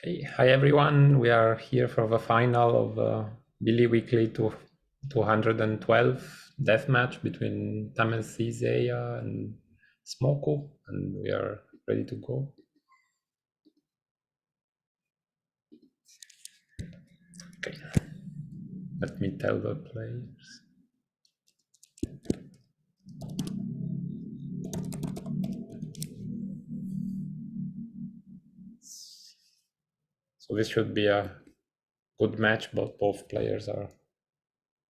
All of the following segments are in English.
Hey, hi everyone. We are here for the final of Billy Weekly to 212 deathmatch between tamesizeya and ssmoku, and we are ready to go. Okay, let me tell the players. So this should be a good match, but both players are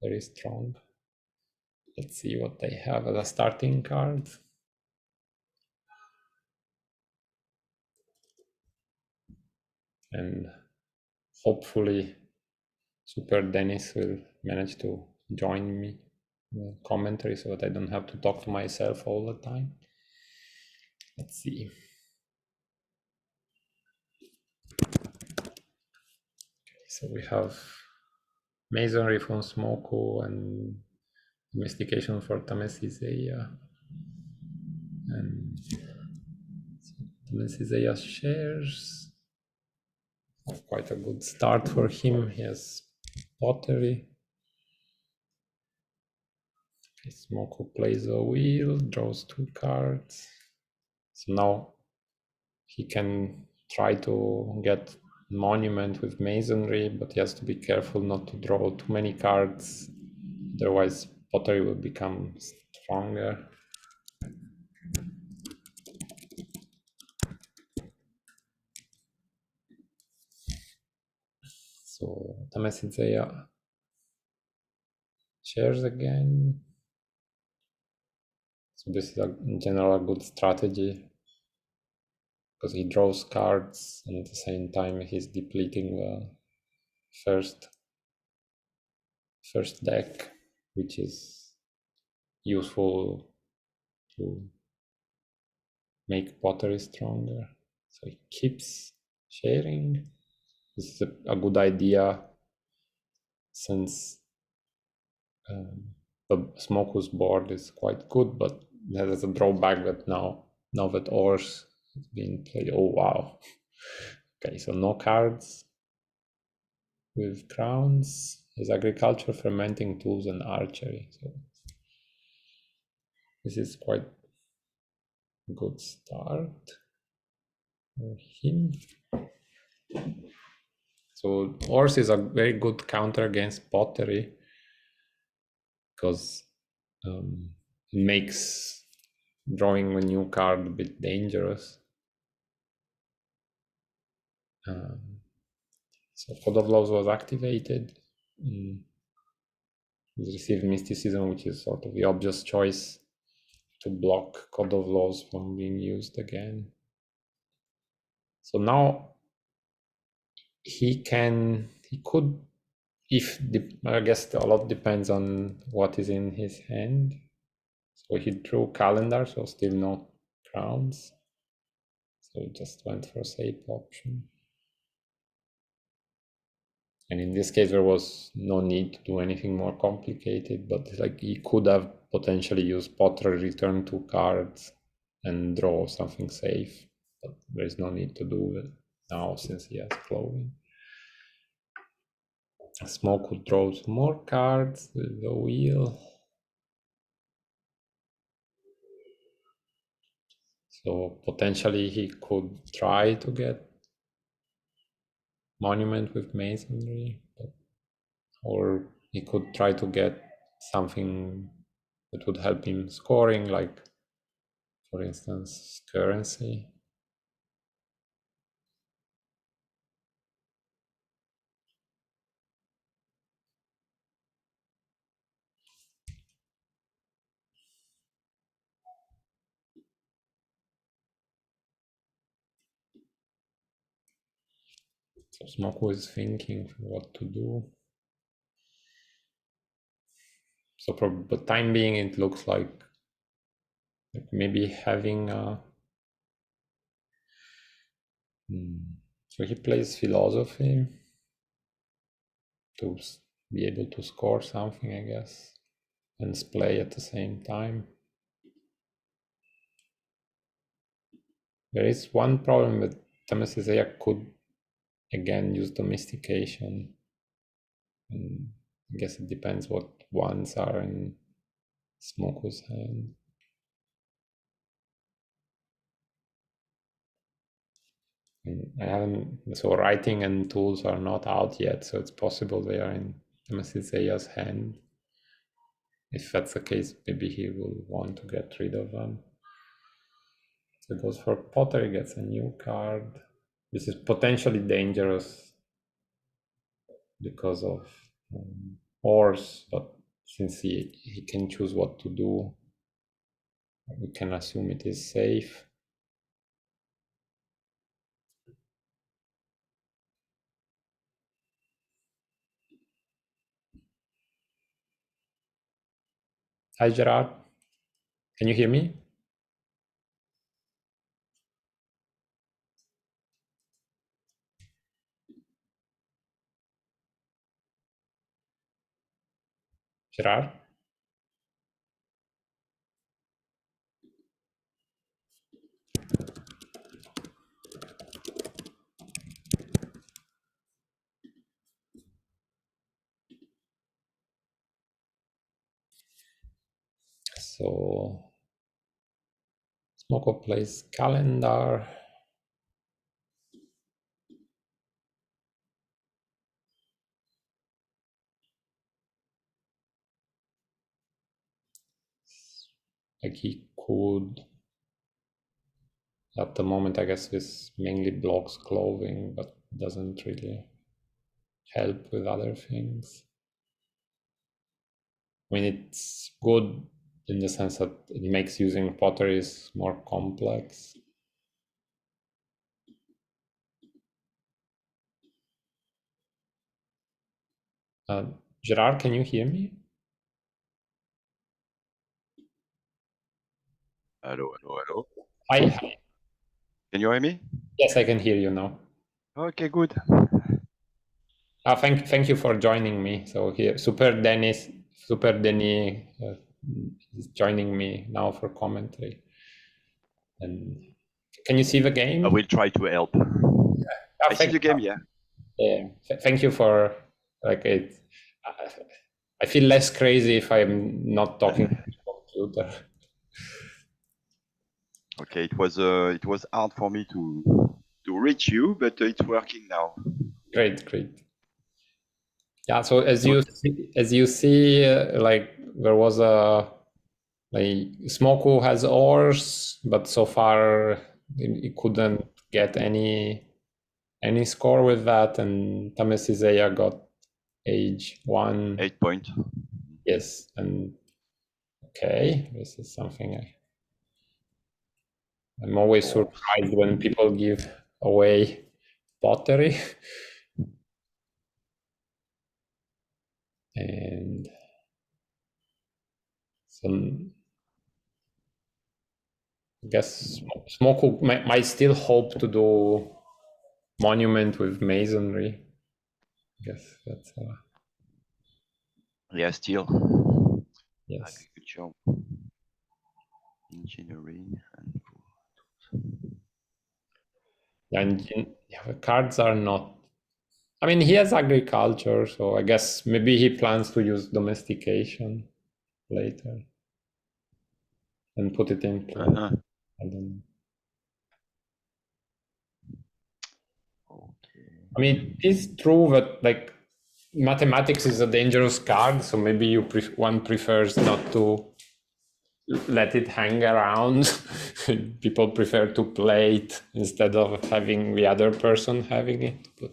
very strong. Let's see what they have as a starting card. And hopefully superdenis will manage to join me in the commentary so that I don't have to talk to myself all the time. Let's see. So we have masonry from ssmoku and domestication for tamesizeya. And tamesizeya shares. Quite a good start for him. He has pottery. Okay, ssmoku plays a wheel, draws 2 cards. So now he can try to get monument with masonry, but he has to be careful not to draw too many cards, otherwise pottery will become stronger. So tamesizeya shares again. So this is in general a good strategy because he draws cards and at the same time he's depleting the first deck, which is useful to make pottery stronger. So he keeps sharing. This is a good idea since the ssmoku's board is quite good, but there's a drawback that now that ores is being played. Oh wow. Okay, so no cards with crowns. Is agriculture, fermenting tools, and archery. So this is quite a good start for him. So ores is a very good counter against pottery because it makes drawing a new card a bit dangerous. So Code of Laws was activated. It received Mysticism, which is sort of the obvious choice to block Code of Laws from being used again. So now he could, I guess a lot depends on what is in his hand. So he drew calendar, so still no crowns. So he just went for safe option. And in this case, there was no need to do anything more complicated, but like he could have potentially used pottery, return 2 cards, and draw something safe. But there is no need to do it now since he has flowing. ssmoku draws more cards with the wheel. So potentially he could try to get monument with masonry, or he could try to get something that would help him scoring, like for instance currency. So ssmoku is thinking what to do. So for the time being, it looks like maybe having a so he plays philosophy to be able to score something, I guess, and play at the same time. There is one problem with tamesizeya could again use domestication. And I guess it depends what ones are in ssmoku's hand. And I haven't, so writing and tools are not out yet, so it's possible they are in tamesizeya's hand. If that's the case, maybe he will want to get rid of them. So it goes for pottery, gets a new card. This is potentially dangerous because of ores, but since he can choose what to do, we can assume it is safe. Hi Gerard, can you hear me? Gerard? So ssmoku plays calendar. Like he could, at the moment, I guess this mainly blocks clothing, but doesn't really help with other things. I mean, it's good in the sense that it makes using potteries more complex. Gerard, can you hear me? Hello, hello, hello. Hi. Can you hear me? Yes, I can hear you now. Okay, good. Thank you for joining me. So here, superdenis is joining me now for commentary. And can you see the game? I will try to help. I see the game, yeah. Yeah, thank you for like it. I feel less crazy if I'm not talking to the computer. Okay, it was hard for me to reach you, but it's working now. Great. Yeah. So as you see, like there was a like ssmoku has ores, but so far it couldn't get any score with that, and tamesizeya got age 1. 8 point. Yes, and okay, this is something I'm always surprised when people give away pottery. And some, I guess ssmoku might still hope to do monument with masonry. I guess that's Yeah, still. yes. Agriculture, engineering, and And yeah, the cards are not. I mean, he has agriculture, so I guess maybe he plans to use domestication later and put it in play. I don't know. Okay. I mean, it is true that like mathematics is a dangerous card, so maybe one prefers not to let it hang around. People prefer to play it instead of having the other person having it. But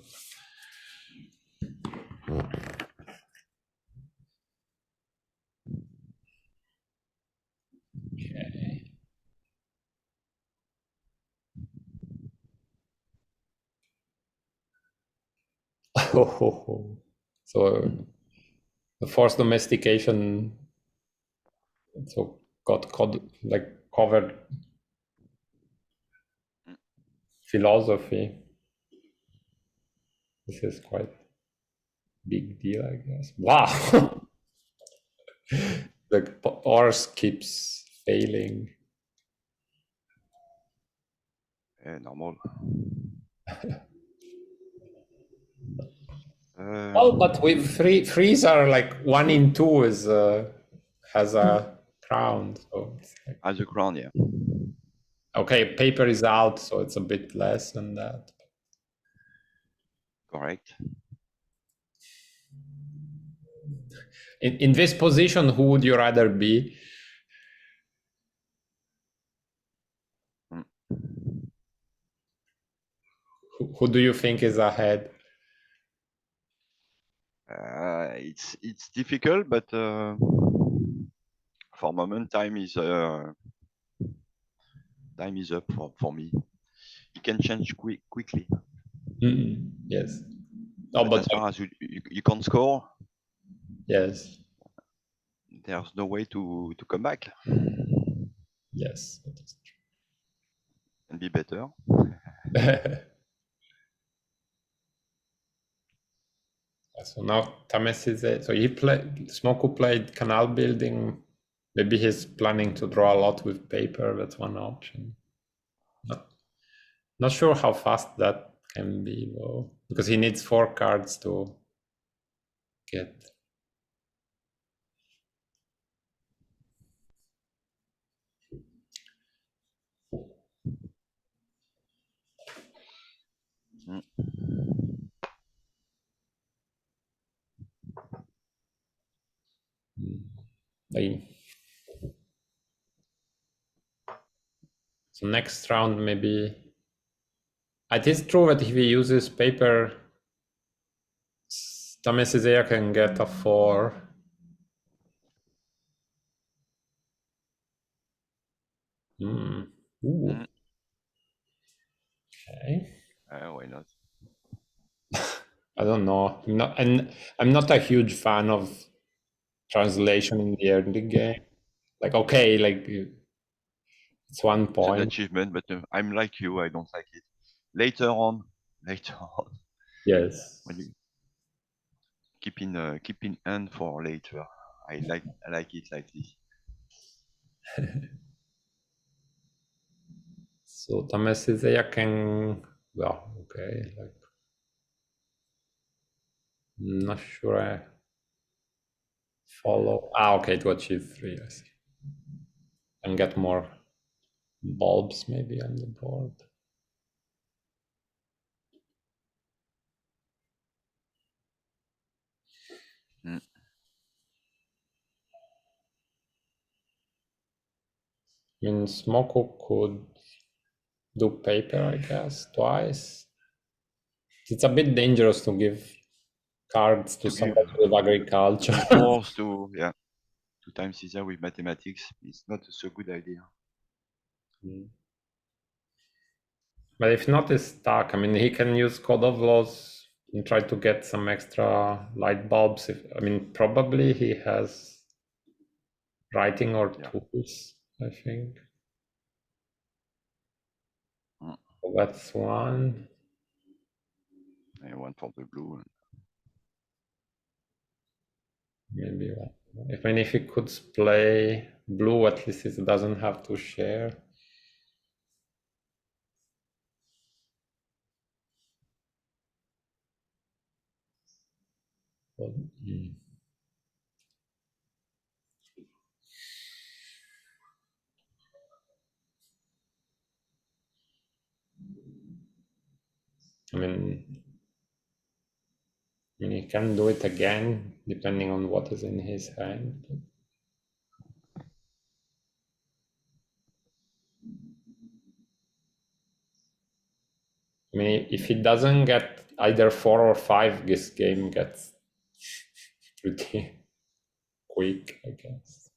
okay. So the forced domestication so got like covered philosophy. This is quite big deal, I guess. Wow. The horse keeps failing. normal. Oh, but with threes are like 1 in 2 is has a crown. So it's like, as a crown, yeah. okay, paper is out, so it's a bit less than that. Correct. In this position, who would you rather be? Mm. Who do you think is ahead? It's difficult, but for moment, time is up for me. It can change quickly. Yes. Oh, But but as far as you can't score, yes, there's no way to come back yes. That is and be better. true. So now tamesizeya. So he played. ssmoku played canal building. Maybe he's planning to draw a lot with paper. That's one option. Not sure how fast that can be though, because he needs 4 cards to get. Mm. Like, so next round maybe. It is true that if he uses paper, tamesizeya can get a 4. Ooh. Mm. Okay. Why not? I don't know. I'm not a huge fan of translation in the early game. Like, okay, like it's 1 It's an point. achievement, but I'm like you. I don't like it. Later on, Yes. when you keep in hand for later. I like it like this. So tamesizeya can, well, okay, like I'm not sure I follow. Okay, it got g3, I see. And get more bulbs maybe on the board. Mm. I mean, ssmoku could do paper, I guess, twice. It's a bit dangerous to give cards to To give somebody with agriculture. to force to to time Caesar with mathematics, it's not so good idea. But if not, it's stuck. I mean, he can use Code of Laws and try to get some extra light bulbs. I mean, probably he has writing or Yeah. tools, I think. Mm. So that's one. And one for the blue. Maybe one. I mean, if he could play blue, at least it doesn't have to share. But, I mean, he can do it again, depending on what is in his hand. I mean, if he doesn't get either 4 or 5, this game gets pretty quick, I guess.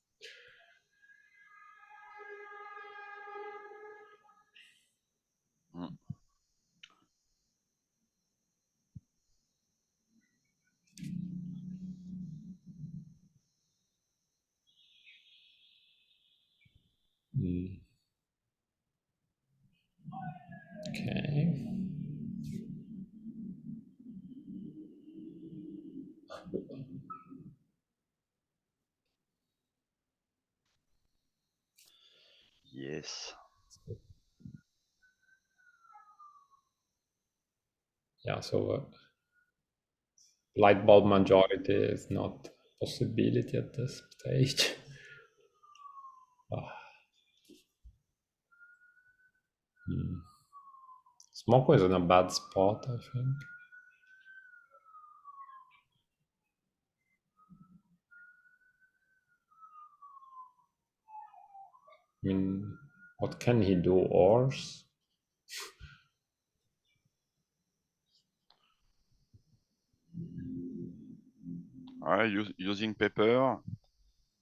Mm. Okay. Yes. Yeah, so light bulb majority is not a possibility at this stage. Ah, Smoku is in a bad spot, I think. I mean, what can he do? Ors? Using paper,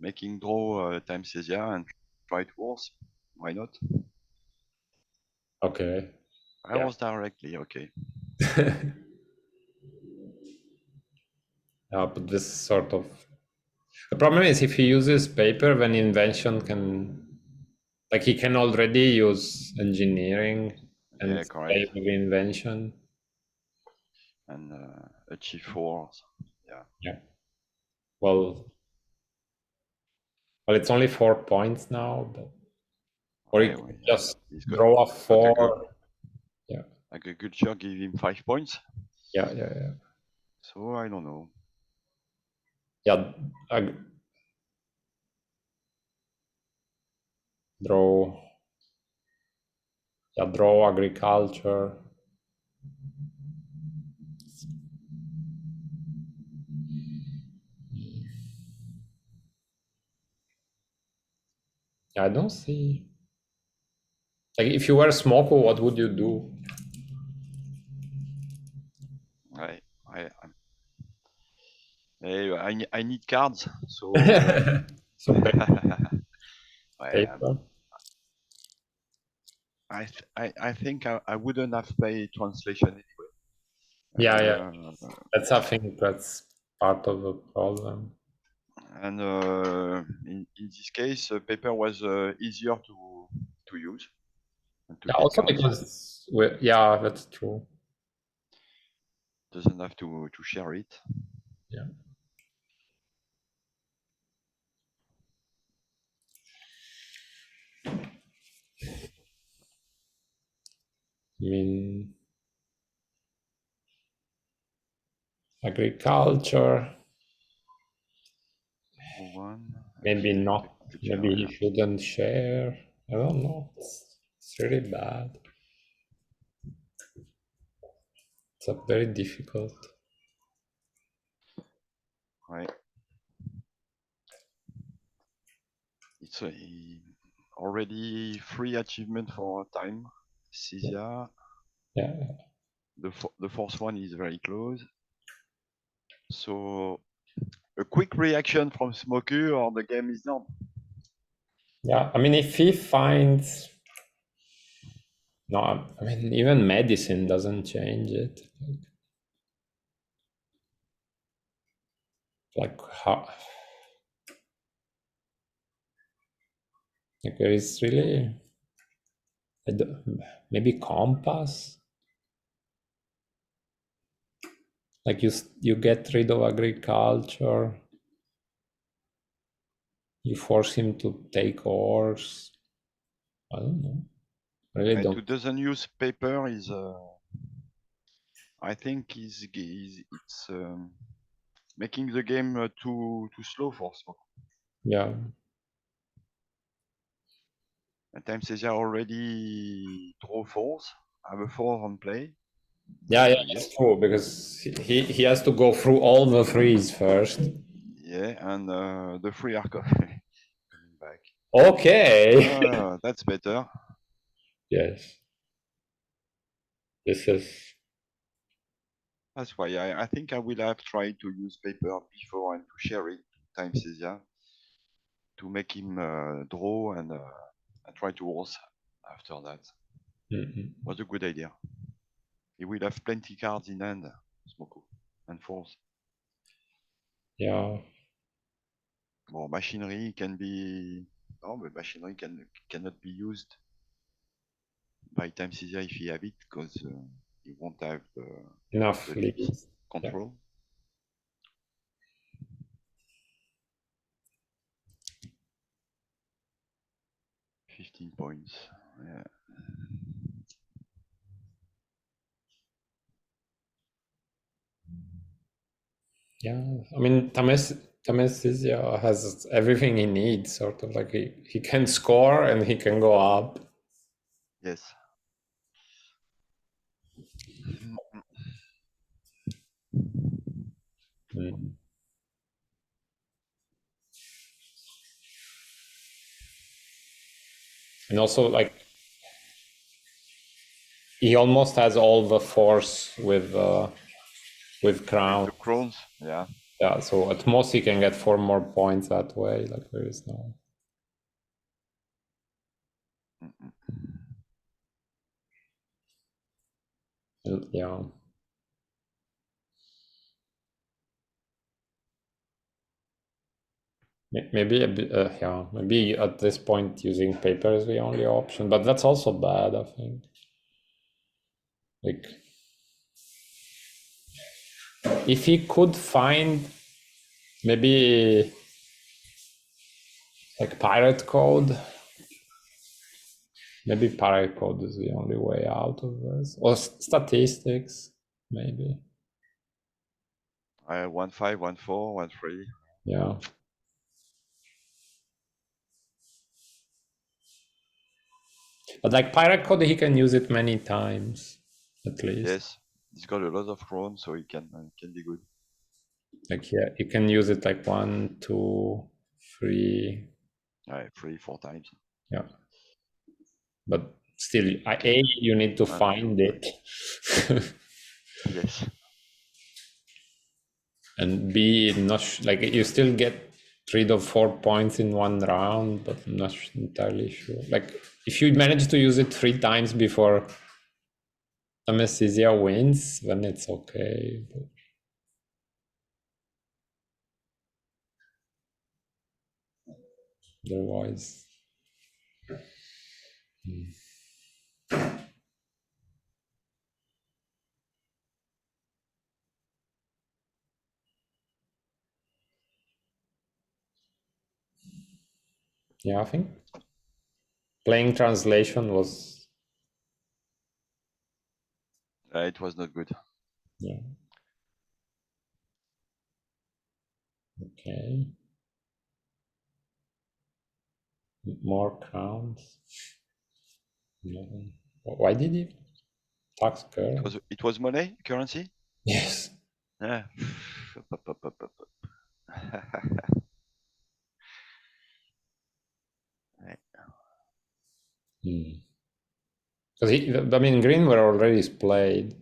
making draw tamesizeya and try thwol. Why not? Okay. I Yeah. was directly okay. But this sort of the problem is if he uses paper, then invention can like he can already use engineering and Yeah, play correct. with invention. And achieve 4. Yeah. Yeah. Well, it's only 4 points now, but or he could Yeah, just he's draw a got a good four. Yeah. agriculture, give him 5 points. Yeah. So I don't know. Yeah. Draw. Yeah, draw agriculture. Yeah, I don't see. Like, if you were Smoko, what would you do? I need cards, so So I, paper. I think I wouldn't have paid translation anyway. Yeah. I think that's part of the problem. And in this case, paper was easier to use and to Yeah, get also cards. because yeah, that's true. Doesn't have to share it. Yeah. I mean, agriculture, One maybe not. Maybe he agriculture. shouldn't share. I don't know. It's really bad. It's a very difficult. Right. It's already 3 achievement for time. Cissia. Yeah. The fourth one is very close. So a quick reaction from ssmoku or the game is done. Yeah. I mean, if he finds no, I mean, even medicine doesn't change it. Like how? Like there is really maybe compass. Like you get rid of agriculture. You force him to take ores. I don't know. I really And don't. who doesn't use paper is I think it's making the game too slow for ssmoku. Yeah. And tamesizeya already draw 4s, have a 4 on play. Yeah, Yes. that's true because he has to go through all the threes first. Yeah, and the 3 are coming back. Okay. That's better. Yes. This is That's why I think I will have tried to use paper before and to share it to tamesizeya to make him draw and try to horse after that. Was a good idea. He will have plenty cards in hand, ssmoku, and force. yeah. Well, machinery can be but machinery cannot be used by tamesizeya if he have it because he won't have Enough the leaves leaves. Yeah. control. 15 points. Yeah. Yeah, I mean, Tamesizeya has everything he needs, sort of like he can score and he can go up. Yes. Mm. And also, like, he almost has all the force with With crown. the crowns, yeah. Yeah, so at most he can get 4 more points that way. Like there is no. Yeah. Maybe a bit, yeah. Maybe at this point using paper is the only option, but that's also bad, I think. Like, if he could find maybe like pirate code, maybe pirate code is the only way out of this, or statistics, maybe. 1-5, 1-4, 1-3. Yeah. But like pirate code, he can use it many times, at least. Yes, he's got a lot of crowns, so he can be good. Like, yeah, you can use it like 1, 2, 3. 3-4 times. Yeah. But still, A, you need to And find it. yes. And B, not like you still get rid of 4 points in one round, but I'm not entirely sure. Like, if you manage to use it 3 times before Tamesizeya wins, then it's okay. But otherwise, yeah, I think playing translation was, It was not good. yeah, okay. More crowns. No. Why did he tax girl? It was money, currency? Yes. Yeah. Because I mean, green were already splayed.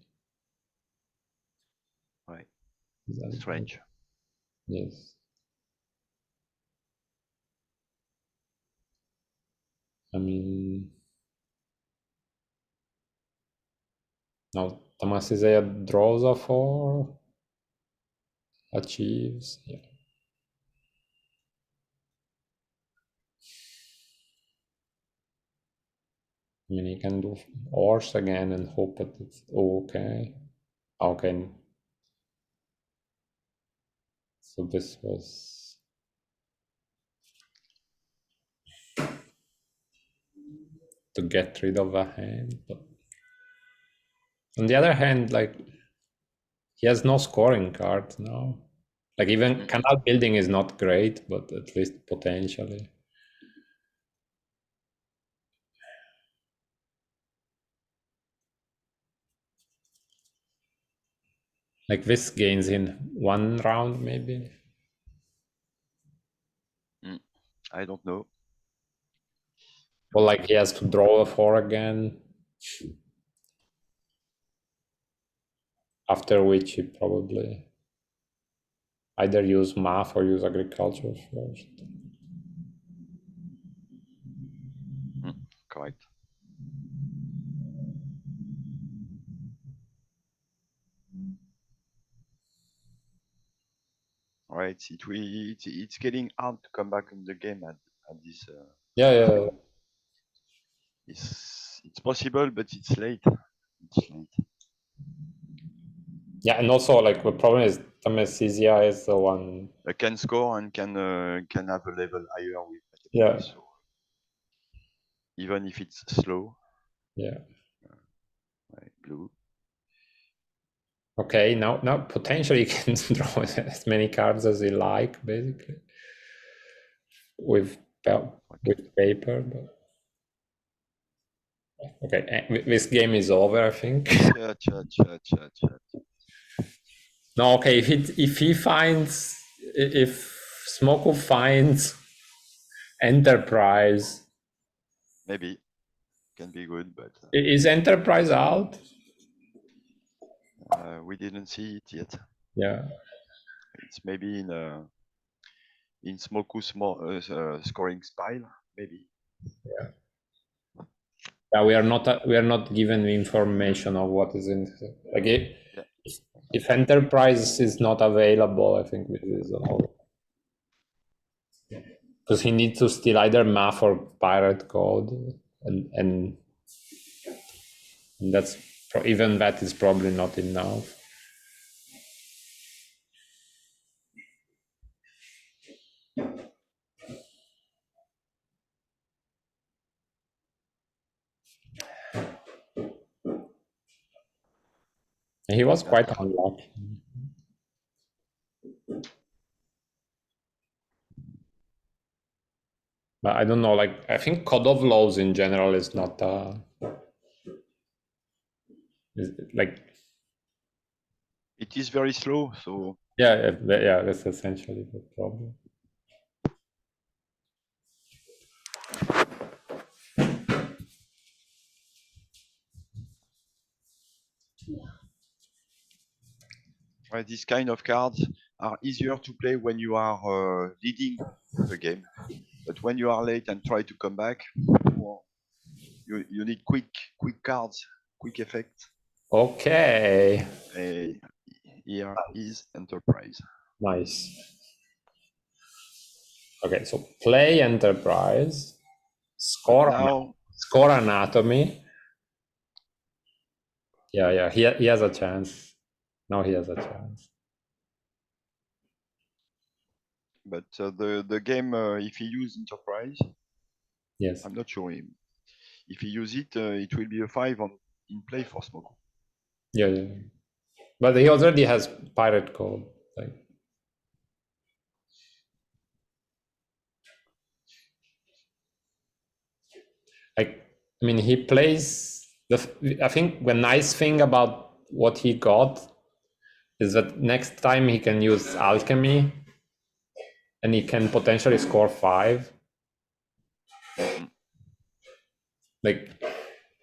Right. That- Strange. Yes. I mean, now Tamasizeya draws a 4, achieves. Yeah. I mean, he can do ors again and hope that it's okay. Okay. So this was to get rid of a hand. But on the other hand, like, he has no scoring card now. Like, even canal building is not great, but at least potentially. Like, this gains in 1 round, maybe. I don't know. Or like he has to draw a 4 again. After which he probably either use math or use agriculture first. Correct. All right. It's getting hard to come back in the game at this Yeah. time. It's possible, but it's late. It's late. Yeah, and also like the problem is Tamesizeya is the one. Can score and can have a level higher with Yeah. mathematics. So even if it's slow, Yeah. right, blue. Okay, now potentially he can draw as many cards as he like, basically, with paper. But okay, this game is over, I think. Chat. No, okay, if Smoku finds Enterprise, Maybe can be good, but is Enterprise out? we didn't see it yet. Yeah. It's maybe in Smoku's scoring pile, maybe. Yeah, we are not given the information of what is in like Yeah. if Enterprise is not available, I think this is all. Because he needs to steal either math or pirate code, and that's even that is probably not enough. And he was quite unlucky. But I don't know, like I think code of laws in general is not like It is very slow, so yeah, that's essentially the problem. these kind of cards are easier to play when you are leading the game. But when you are late and try to come back, well, you need quick cards, quick effects. Okay. Here is Enterprise. Nice. Okay, so play Enterprise, But now, score Anatomy. Yeah, he has a chance. Now he has a chance. but the game, if he use Enterprise, Yes. I'm not sure him. If he use it, it will be a 5 in play for Smoke. Yeah. But he already has pirate code. Like I mean, he plays I think the nice thing about what he got is that next time he can use alchemy, and he can potentially score 5. Mm-hmm. Like,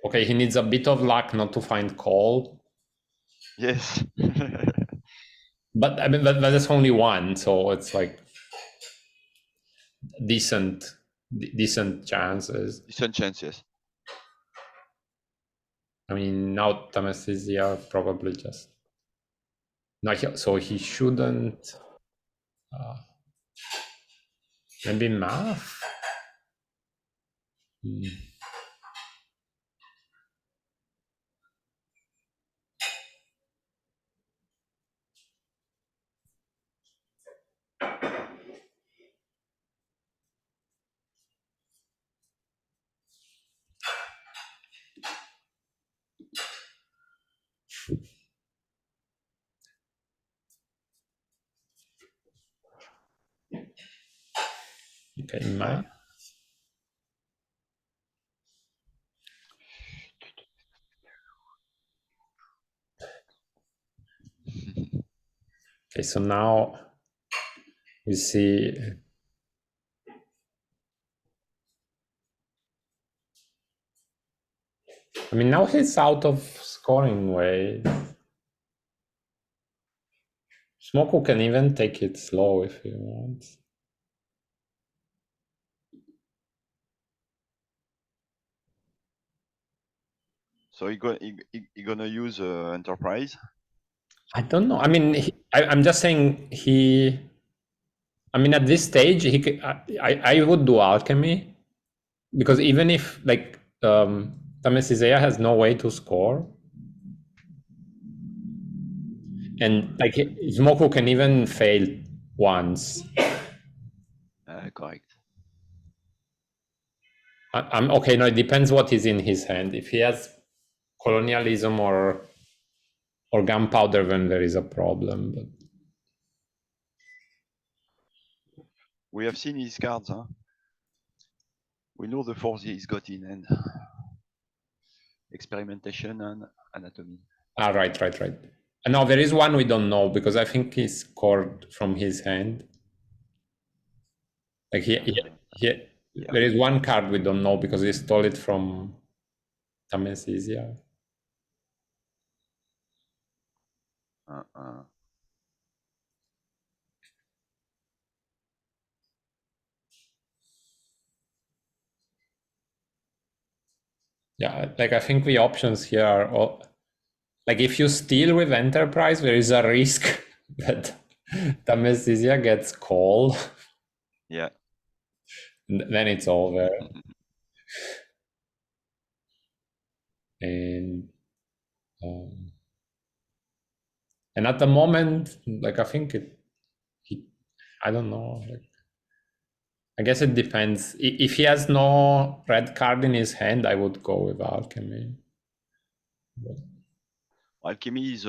okay, he needs a bit of luck not to find coal. Yes. But I mean, that is only one, so it's like decent chances. Decent chance, yes. I mean, now tamesizeya probably just no, so he shouldn't. Maybe math. Okay, math. Okay, so now we see. I mean, now he's out of scoring way. Smoku can even take it slow if he wants. So he gonna use Enterprise. I don't know. I mean, I'm just saying he. I mean, at this stage, I would do alchemy, because even if like tamesizeya has no way to score, and like Smoku can even fail once. Correct. I'm okay. No, it depends what is in his hand. If he has colonialism or or gunpowder when there is a problem. But we have seen his cards, huh? We know the force he's got in hand. Experimentation and anatomy. right. No, there is one we don't know because I think he scored from his hand. Like Yeah. there is one card we don't know because he stole it from tamesizeya. Yeah, like I think the options here are all, like if you steal with enterprise, there is a risk that tamesizeya gets called. Yeah. Then it's over. And um, and at the moment, like I think I don't know. Like, I guess it depends. If he has no red card in his hand, I would go with alchemy. But, Alchemy is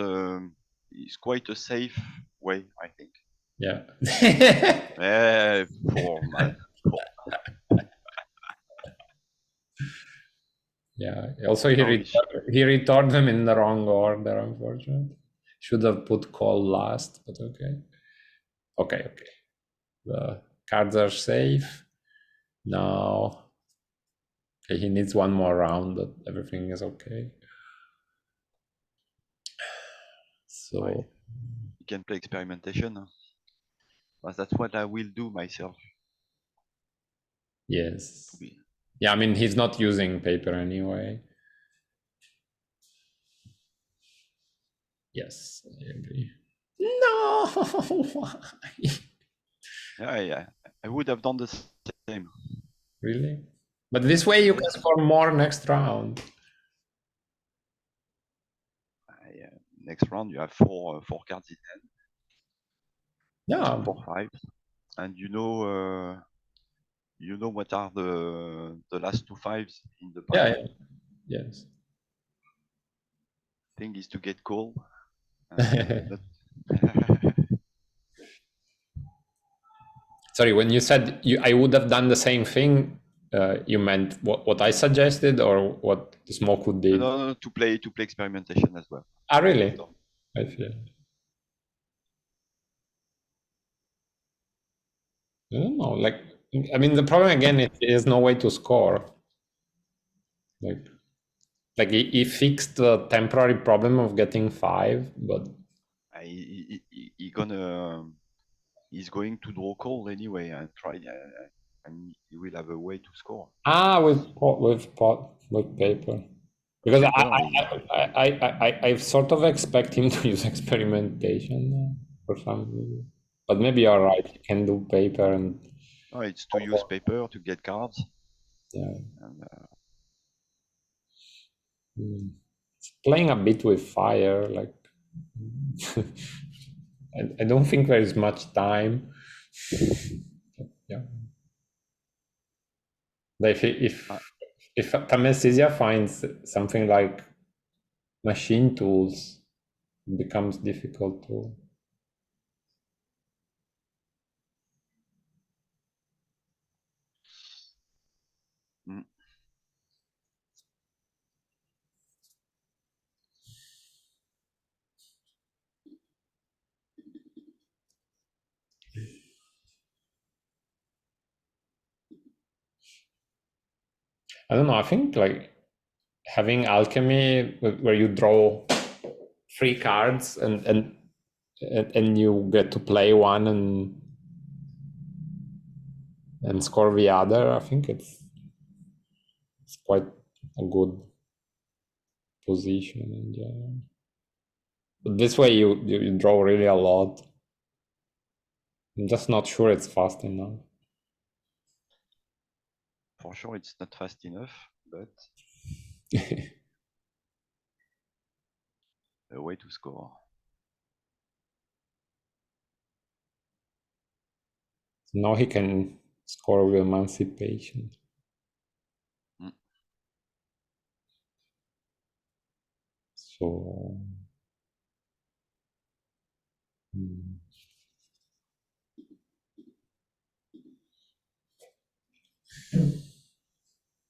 quite a safe way, I think. yeah. Poor man. Poor. Yeah. Also, No, he returned them in the wrong order, unfortunately. Should have put call last, but okay. Okay. The cards are safe. Now, okay, he needs one more round, but everything is okay. So, you can play experimentation. Huh? But that's what I will do myself. yes. Yeah, I mean, he's not using paper anyway. Yes, I agree. No, why? Yeah. I would have done the same. Really? But this way you can Yes. score more next round. Next round you have four cards in hand. Yeah. 4-5, and you know what are the last 2 5s in the pile. Yeah. Yes. Thing is to get called. Sorry, when you said I would have done the same thing, you meant what I suggested or what ssmoku did? No, to play experimentation as well. Ah, really? I feel. I don't know. Like, I mean, the problem again is there's no way to score. Like he fixed the temporary problem of getting 5, but he's going to draw call anyway and try, and he will have a way to score. with paper. Because Paper, I sort of expect him to use experimentation for some reason. But maybe you're right. He can do paper and no, it's to use paper to get cards. yeah. And, It's playing a bit with fire. Like I don't think there is much time. Yeah. Like if tamesizeya finds something like machine tools, it becomes difficult to. mm, I don't know. I think like having alchemy where you draw 3 cards and you get to play one and score the other. I think it's quite a good position. And yeah. But this way you draw really a lot. I'm just not sure it's fast enough. for sure, it's not fast enough, but a way to score. Now he can score with emancipation. Mm. So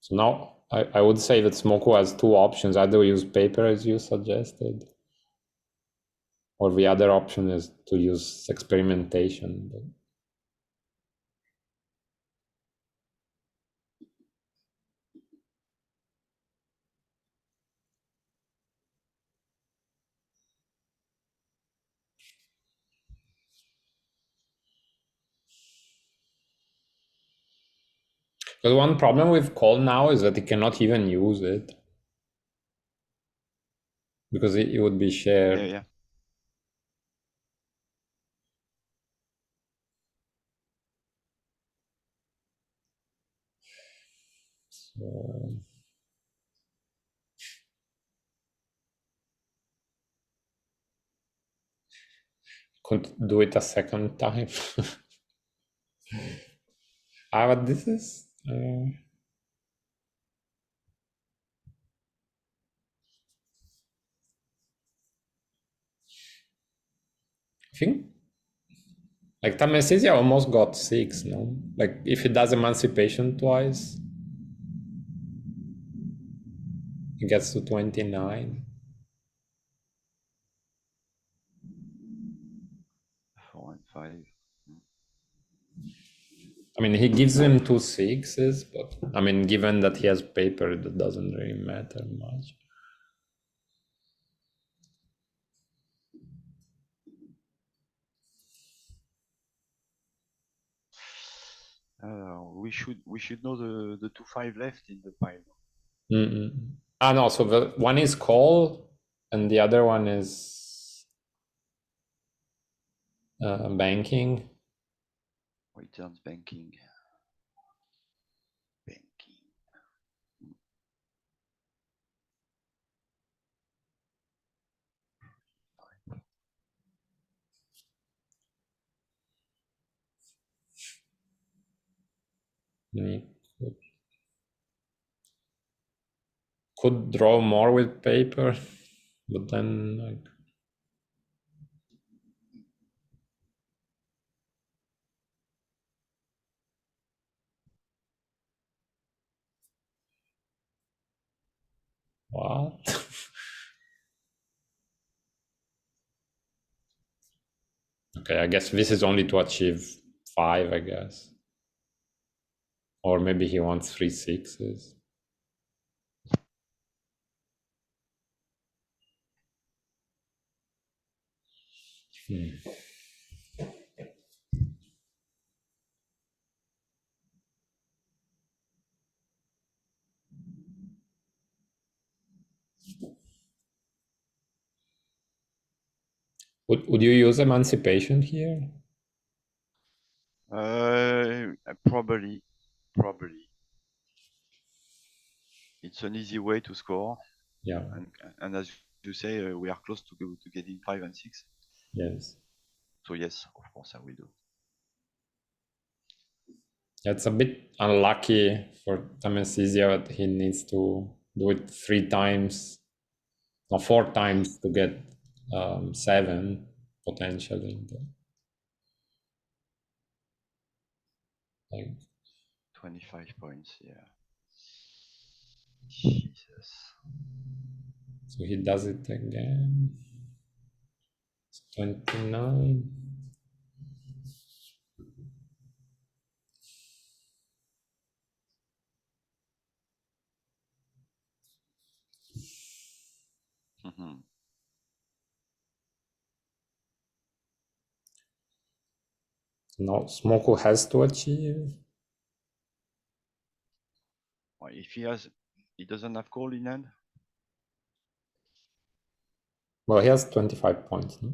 So now I would say that ssmoku has two options. Either we use paper as you suggested, or the other option is to use experimentation. But one problem with call now is that he cannot even use it because it would be shared. Yeah. So couldn't do it a second time. But this is. I think like tamesizeya almost got 6, no? Like if he does emancipation twice, he gets to 29. 4 and 5. I mean, he gives him 2 6s, but I mean, given that he has paper, it doesn't really matter much. We should know the 2-5 left in the pile. No, so the one is call and the other one is banking. Returns banking. Banking. He could draw more with paper, but then like what? Okay, I guess this is only to achieve 5, I guess. Or maybe he wants 3 6s. Would you use emancipation here? Probably. It's an easy way to score. Yeah. And as you say, we are close to getting 5 and 6. Yes. So yes, of course I will do. It's a bit unlucky for tamesizeya that he needs to do it 3 times, or 4 times to get 7 potentially. Like 25 points, yeah. Jesus. so he does it again. It's 29. Now ssmoku has to achieve. Well, if he doesn't have call in hand. Well, he has 25 points. No?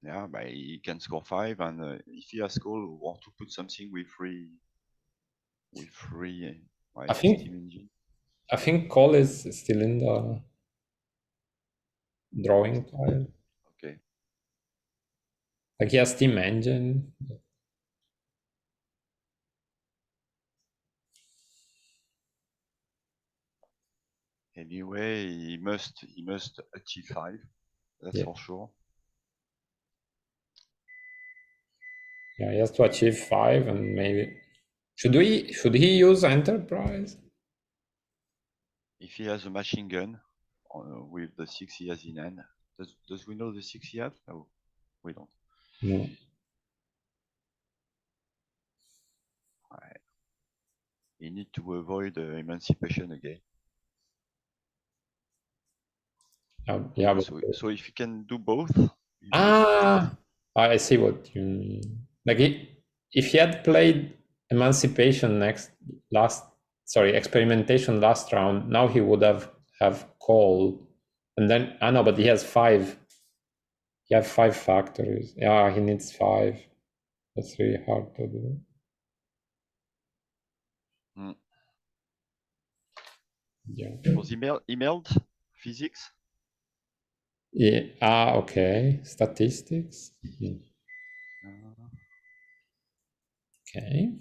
Yeah, but he can score 5, and if he has call, we want to put something with free, I think steam engine. I think call is still in the drawing pile. Okay. Like he has steam engine. Anyway, he must achieve 5. That's Yeah. for sure. Yeah, he has to achieve 5 and maybe Should he use enterprise? If he has a machine gun with the 6 he has in hand, does we know the 6 he has? No, we don't. No. Right. You need to avoid emancipation again. Yeah. So if you can do both. I see what you mean. Like if he had played Emancipation experimentation last round, now he would have call, and then I know, but he has 5. He has 5 factories. Yeah, he needs 5. That's really hard to do. Yeah. Was emailed physics? Yeah. Okay. Statistics. Okay.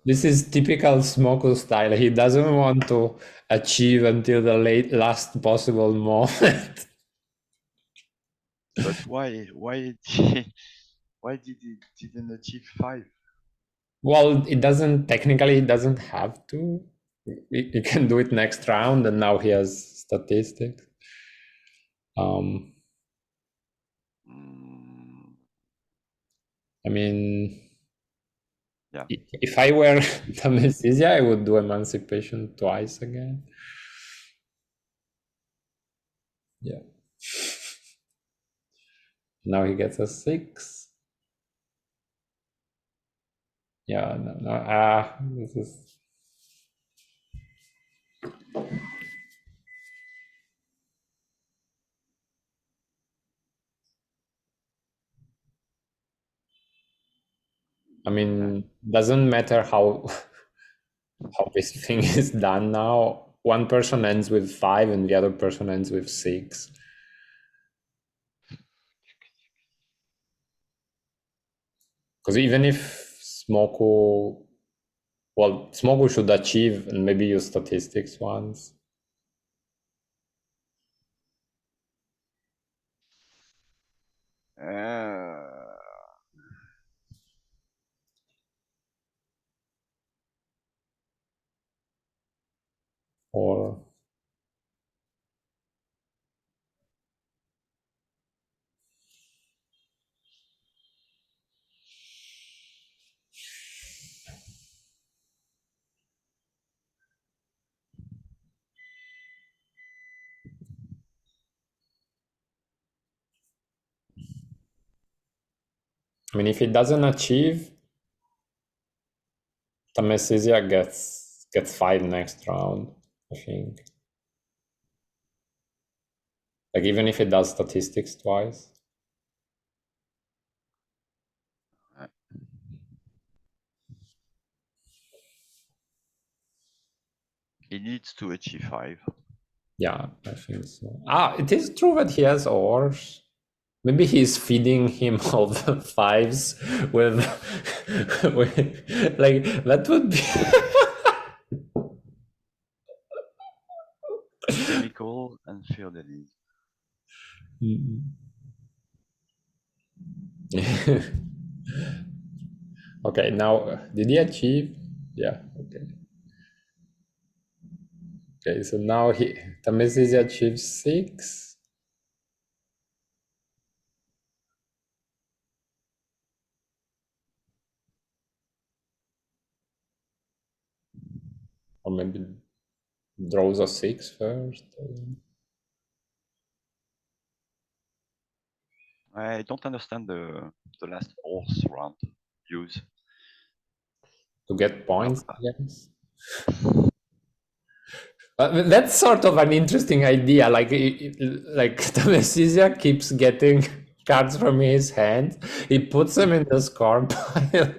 This is typical Smoku style. He doesn't want to achieve until the last possible moment. But why why did he didn't achieve 5? Well, it doesn't have to. He can do it next round, and now he has statistics. I mean, Yeah. if I were tamesizeya, I would do emancipation twice again. Yeah. Now he gets a 6. Yeah, no. This is. I mean, doesn't matter how this thing is done now. One person ends with 5 and the other person ends with 6. Because even if Smoku should achieve and maybe use statistics once. Or I mean, if it doesn't achieve, tamesizeya gets 5 next round, I think. Like even if it does statistics twice. He needs to achieve 5. Yeah, I think so. It is true that he has ores. Maybe he's feeding him all the 5s with, like that would be. Chemical and thwol. Okay, now did he achieve? Yeah. Okay. Okay, so now tamesizeya achieves 6. Or maybe draws a 6 first. I don't understand the last horse round use. To get points, I guess. That's sort of an interesting idea. Like tamesizeya keeps getting cards from his hand. He puts them in the score pile.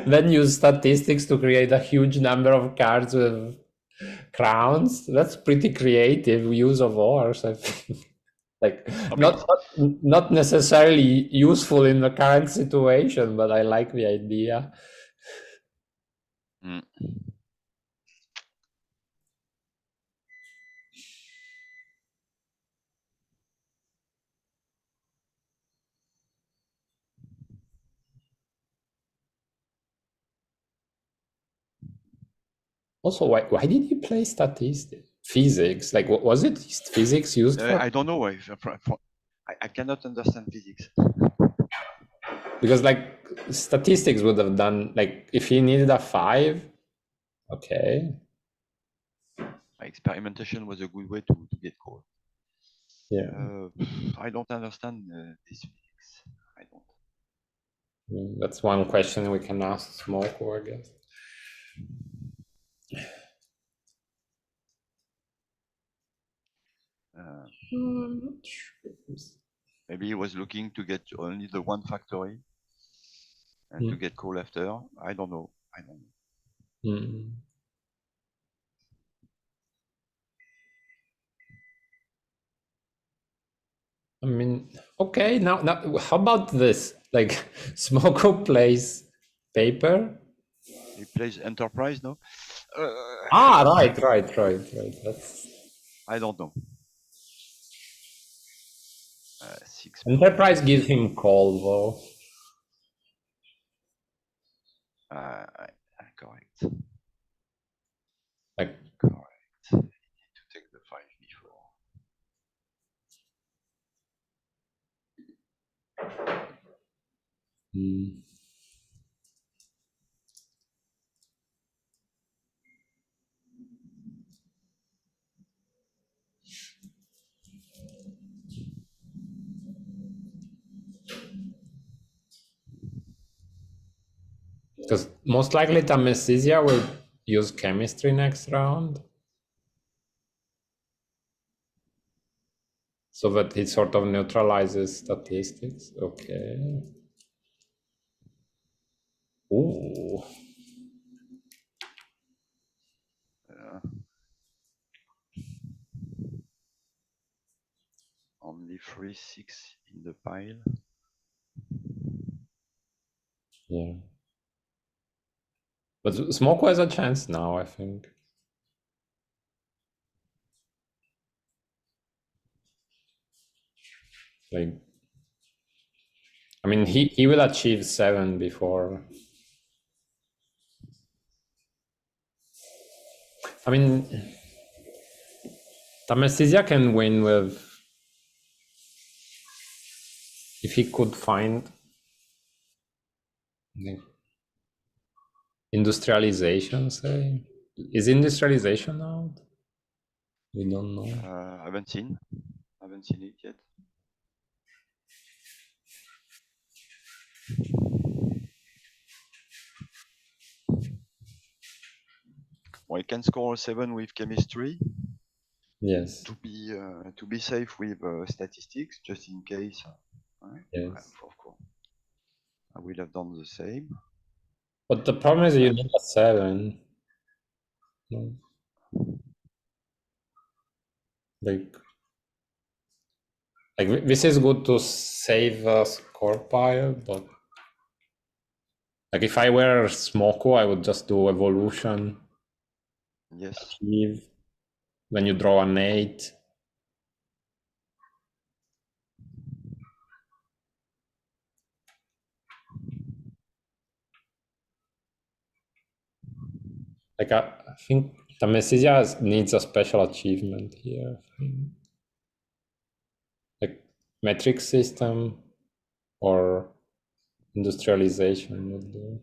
Then use statistics to create a huge number of cards with crowns. That's pretty creative use of ores, I think. Like not necessarily useful in the current situation, but I like the idea. Also, why did he play statistics? Physics? Like, what was it? Is physics used for? I don't know. I cannot understand physics. Because like statistics would have done, like, if he needed a 5, okay. Experimentation was a good way to get called. Yeah. I don't understand this physics. I don't. That's one question we can ask ssmoku, I guess. Maybe he was looking to get only the one factory and to get call after. I don't know. I mean, okay, now how about this? Like, ssmoku plays paper. He plays Enterprise, no? Right. That's I don't know. 6 Enterprise gives him call though. Correct. Like, Correct. You need to take the 5 before. because most likely tamesizeya will use chemistry next round, so that it sort of neutralizes statistics. Okay. Ooh. Only 3-6 in the pile. Yeah. But ssmoku has a chance now, I think. Like, I mean, he will achieve 7 before. I mean, tamesizeya can win with, if he could find industrialization, say. Is industrialization out? We don't know. Haven't seen it yet. Well, he can score a 7 with chemistry. Yes. To be safe with statistics, just in case. Yes. Of course, I will have done the same. But the problem is you need a 7. No. Like this is good to save a score pile, but like if I were ssmoku, I would just do evolution. Yes. Achieve. Then you draw an 8. Like I think tamesizeya needs a special achievement here. Like metric system or industrialization would do.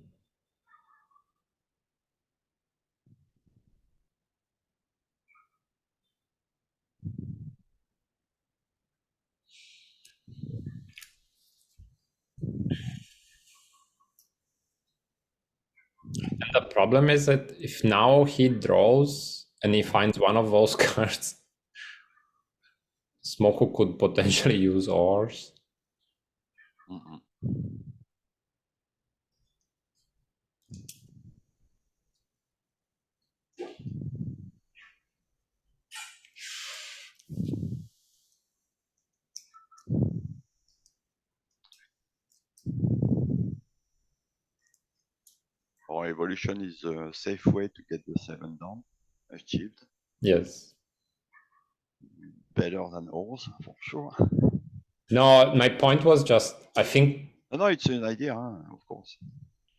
And the problem is that if now he draws and he finds one of those cards, ssmoku could potentially use ores. Or evolution is a safe way to get the 7 down, achieved. Yes. Better than ores, for sure. No, my point was just, I think... No, it's an idea, of course.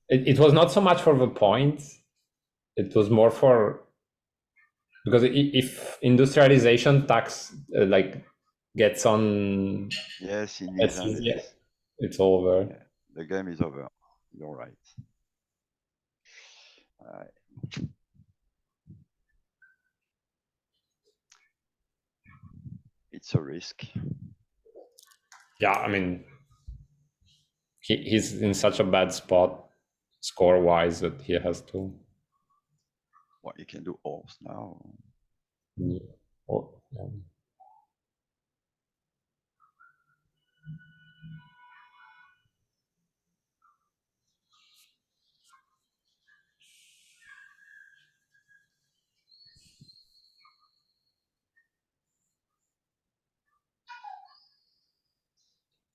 It was not so much for the points. It was more for Because if industrialization tax like gets on, Yes, in his hand, yeah, yes. it's over. Yeah, the game is over. You're right. It's a risk. Yeah, I mean, he's in such a bad spot score wise that he has to. What you can do horse now. Yeah. Or, yeah.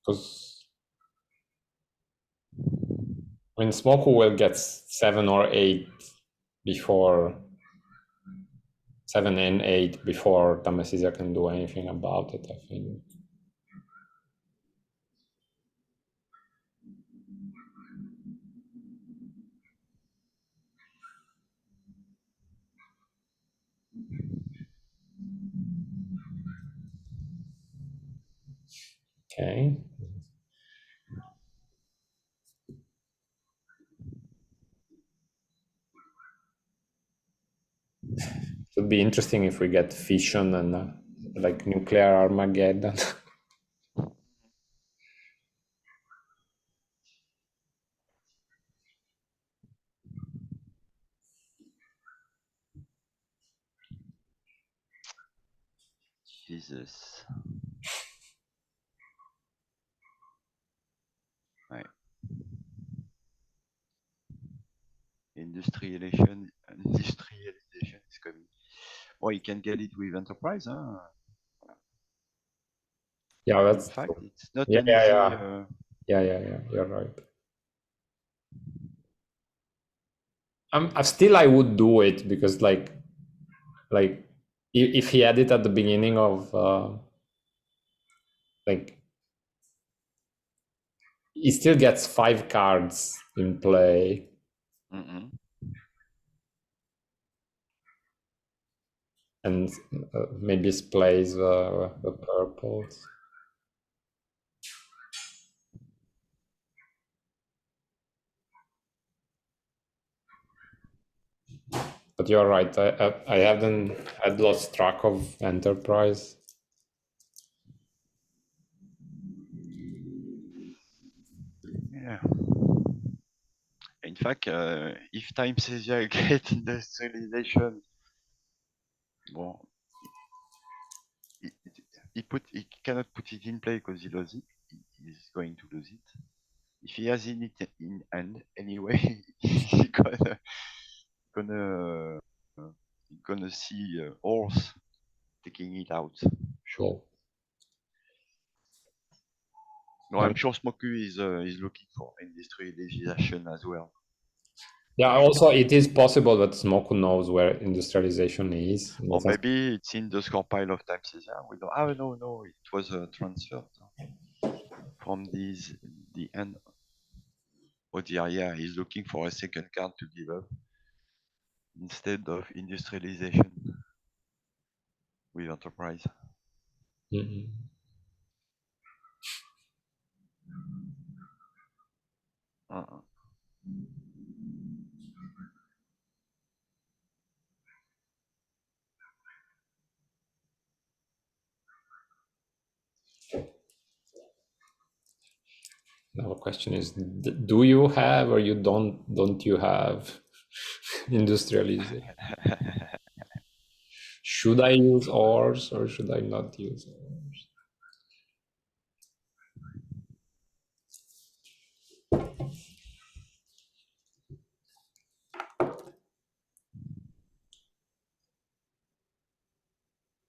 Because I mean, Smoku will get 7 or 8 before 7 and 8 before tamesizeya can do anything about it, I think. Okay. It would be interesting if we get fission and like nuclear Armageddon. Jesus. Right. Industrialization is coming. Well, you can get it with enterprise, huh? Yeah, In that's fact, true. it's not Yeah, an yeah, easy. yeah. Yeah. You're right. I would do it because like if he had it at the beginning of like he still gets 5 cards in play Mm-mm. and maybe plays the purples. But you're right. I haven't had lost track of enterprise. Yeah. In fact, if tamesizeya get industrialization, well, he cannot put it in play because he loses it. He's going to lose it. If he has it in hand anyway, he's gonna uh, gonna see horse taking it out. Yeah. Sure. No, I'm sure Smoku is looking for industrialization as well. Yeah, also it is possible that Smoku knows where industrialization is. Or maybe it's in the score pile of tamesizeya. We don't. Oh no, it was transferred from the end. Oh dear, yeah, he's looking for a second card to give up instead of industrialization with enterprise. Mhm. Uh-uh. Now the question is, do you have or you don't you have industrialization? Should I use ores or should I not use ores?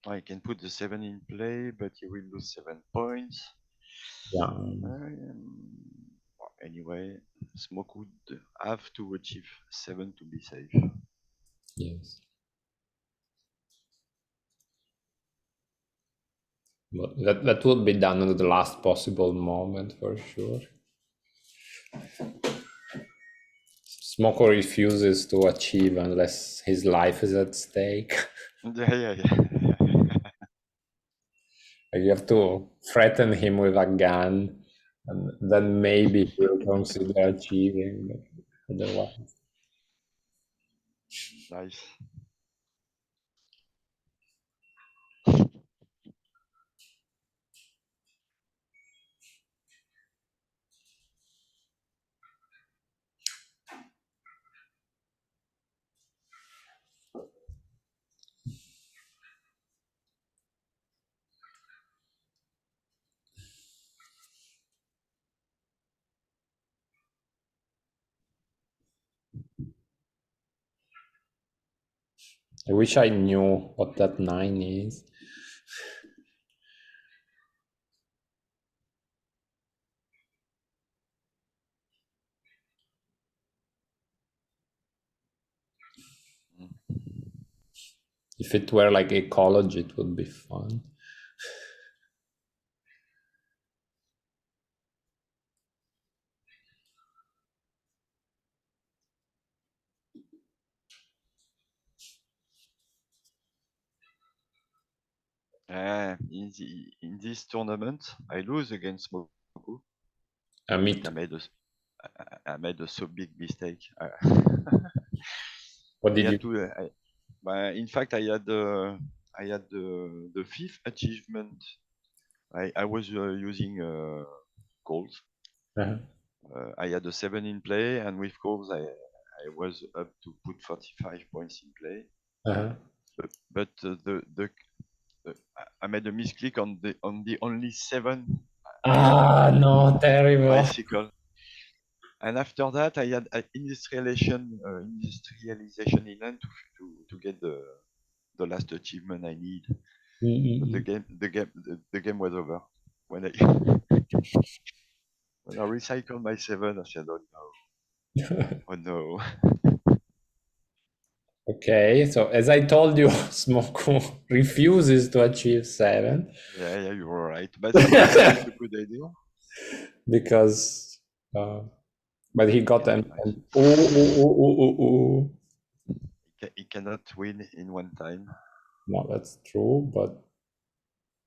I can put the 7 in play, but you will lose 7 points. Yeah. Anyway, Smoke would have to achieve 7 to be safe. Yes. But that would be done at the last possible moment for sure. Smoko refuses to achieve unless his life is at stake. Yeah. Like you have to threaten him with a gun, and then maybe he'll consider achieving. But otherwise, Nice. I wish I knew what that 9 is. If it were like ecology, it would be fun. In this tournament, I lose against Smoku, Me but too. I made a so big mistake. What I did you? had to. In fact, I had the fifth achievement. I was using goals. Uh-huh. I had a 7 in play, and with goals, I was up to put 45 points in play. Uh-huh. But I made a misclick on the only 7 No, terrible. bicycle. And after that, I had industrialization in end to get the last achievement I need. But Mm-mm. the game was over when I when I recycled my 7. I said, oh no. Okay, so as I told you, Smoku refuses to achieve 7 Yeah, you were right. But sometimes it's a good idea. because, uh, but he got Yeah, them. nice. Ooh, ooh, ooh, ooh, ooh, ooh. He cannot win in one time. No, that's true, but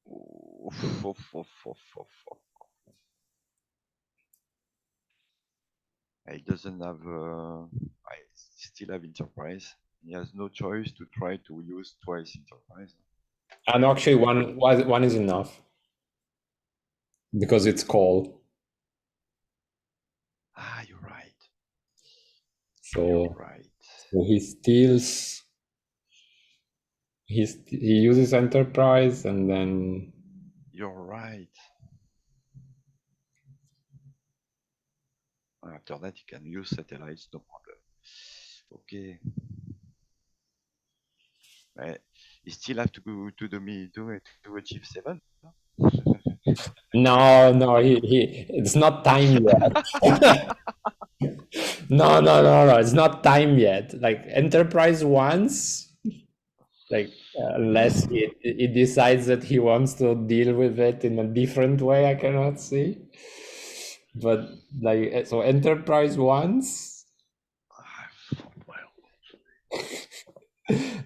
Oof, oof, oof, oof, oof, oof. He doesn't have. I still have enterprise. He has no choice to try to use twice enterprise. and actually one is enough because it's call. Ah, you're right. You're So, right. so he steals. He uses enterprise and then You're right. After that, you can use satellites, no problem. Okay. You still have to go to the me to achieve 7. no, he it's not time yet. No, it's not time yet. Like enterprise once, like unless he decides that he wants to deal with it in a different way, I cannot see. But like so enterprise once, Well,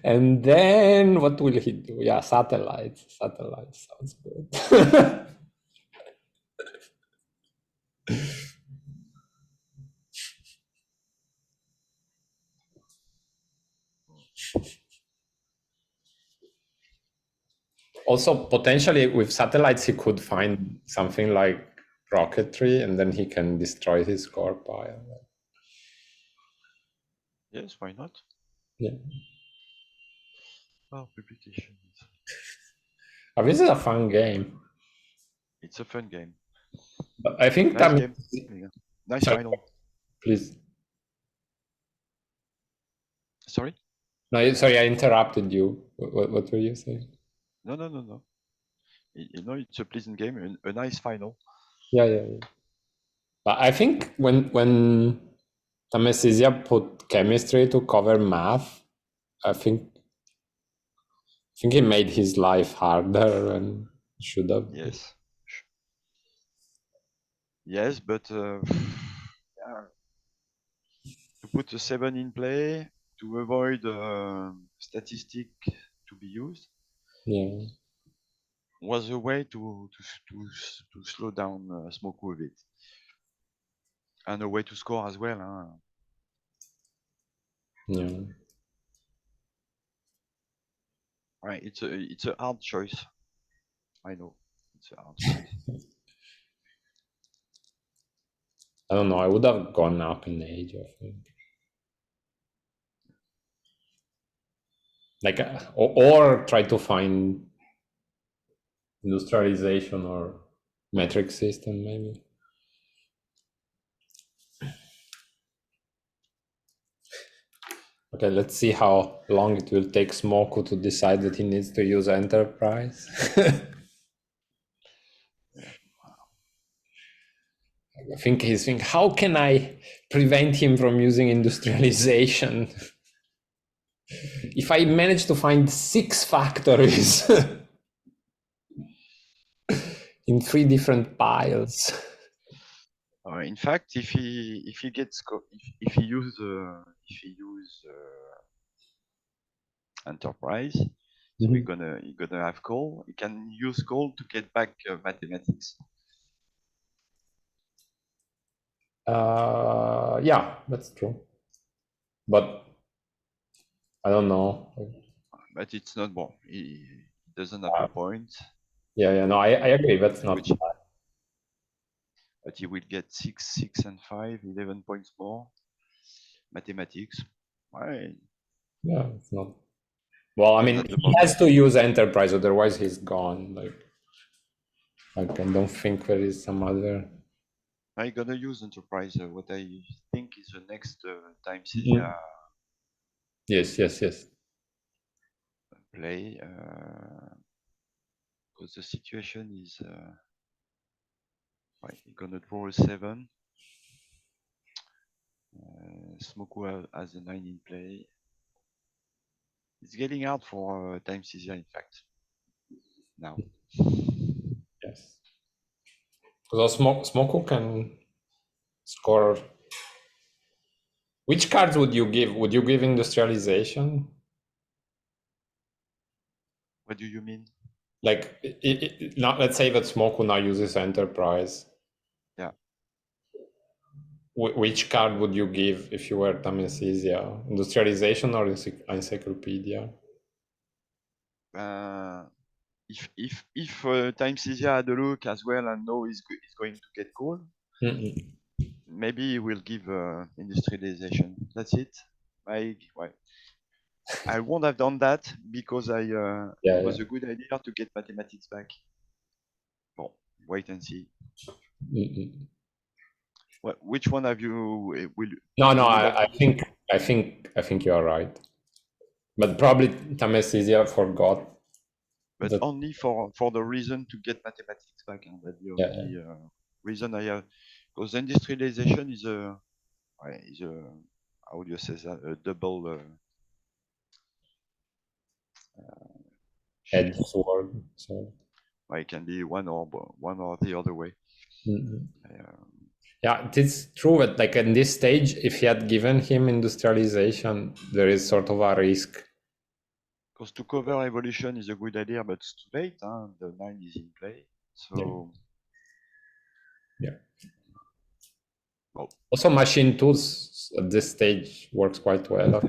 and then what will he do? Yeah, satellites. Satellites sounds good. Also, potentially with satellites, he could find something like rocketry, and then he can destroy his core pile. yes, why not? Yeah, Oh, publications. but this is a fun game. It's a fun game. But I think Nice that. game. Yeah. Nice Sorry, final. please. Sorry? No, sorry, I interrupted you. What were you saying? No. It's a pleasant game, a nice final. Yeah. But I think when tamesizeya put chemistry to cover math, I think he made his life harder and should have. Yes. Yes, but yeah, to put a 7 in play, to avoid statistic to be used, Yeah. was a way to slow down Smoku a bit, and a way to score as well. Huh? Yeah. Right, it's a hard choice. I know it's a hard choice. I don't know. I would have gone up in age, I think. Like, or try to find industrialization or metric system, maybe. Okay, let's see how long it will take Smoku to decide that he needs to use enterprise. Yeah. I think he's thinking, how can I prevent him from using industrialization? If I manage to find 6 factories in 3 different piles. In fact, if he gets if he use enterprise, so Mhm. he gonna have coal. He can use coal to get back mathematics. Yeah, that's true. But I don't know. But it's not bon. He doesn't have the point. Yeah, no, I agree. That's not Which, but he will get 6 and 5, 11 points more. Mathematics. Right. Yeah, it's not. Well, I It's mean, not the he moment. has to use enterprise, otherwise he's gone. Like I don't think there is some other. I'm gonna use enterprise. What I think is the next Mhm. Yes, yes, yes. play, because the situation is right. You're gonna draw a 7. Smoku has a 9 in play. It's getting hard for tamesizeya, in fact. Now, Yes. Because Smoku can score. Which cards would you give? Would you give industrialization? what do you mean? Like, not, let's say that Smoku now uses enterprise. Yeah. Which card would you give if you were tamesizeya? Industrialization or encyclopedia? If tamesizeya had a look as well and know he's going to get coal, Mm-mm. maybe we'll give industrialization. That's it. I won't have done that because Yeah, it yeah. was a good idea to get mathematics back. Well, wait and see. Mm-mm. Which one have you will No, no. you would have used? I think you are right. But probably tamesizeya forgot But that. only for the reason to get mathematics back, and that's the Yeah, only reason I have. Because industrialization is a how do you say that, a double edge shield. sword. So. It can be one or the other way. Mm-mm. Um, Yeah, it is true that like in this stage, if he had given him industrialization, there is sort of a risk. Because to cover evolution is a good idea, but it's too late. Huh? The 9 is in play, Yeah, so yeah. well, Also, machine tools at this stage works quite well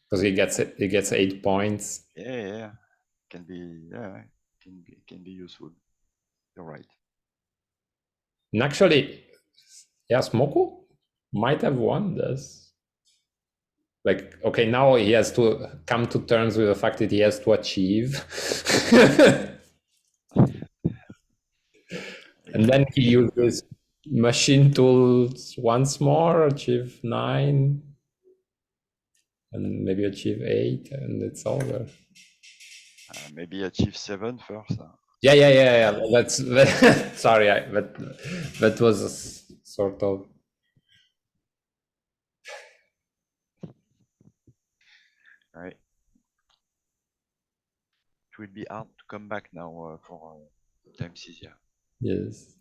because he gets 8 points. yeah, can be useful. You're right. And actually, yeah, Smoku might have won this. Like, okay, now he has to come to terms with the fact that he has to achieve. And then he uses machine tools once more, achieve 9, and maybe achieve 8, and it's over. Maybe achieve 7 first. Yeah. That's sorry, that was sort of. Right. It will be hard to come back now for tamesizeya. Yes,